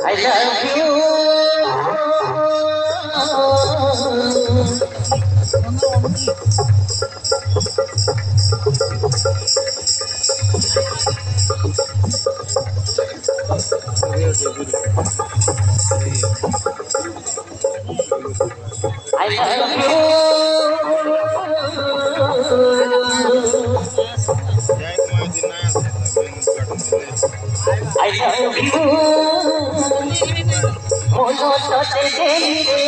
I love you. I love you. I love you. Mono tote dele.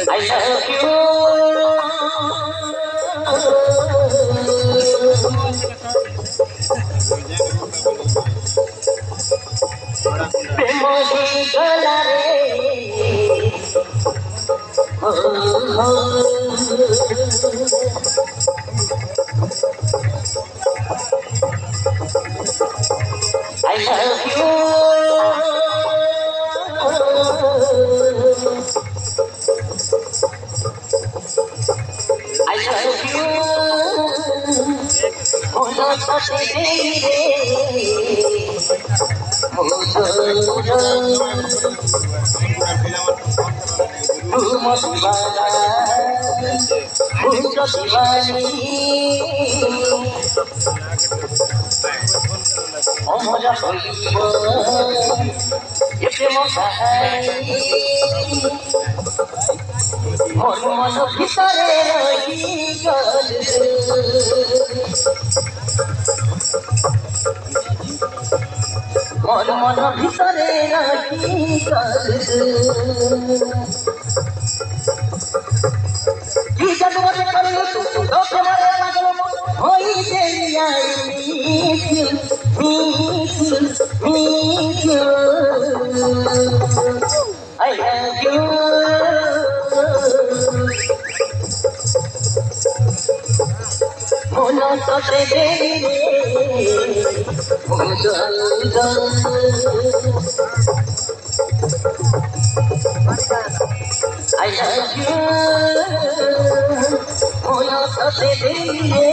I love you. Premodi galare. I love you. I love you. Mono tote dele. मन मन भितरे रही की जगत करे तू लोक मारे लागल होई देली आई I love you. Mono tote dele. I love you. Mono tote dele.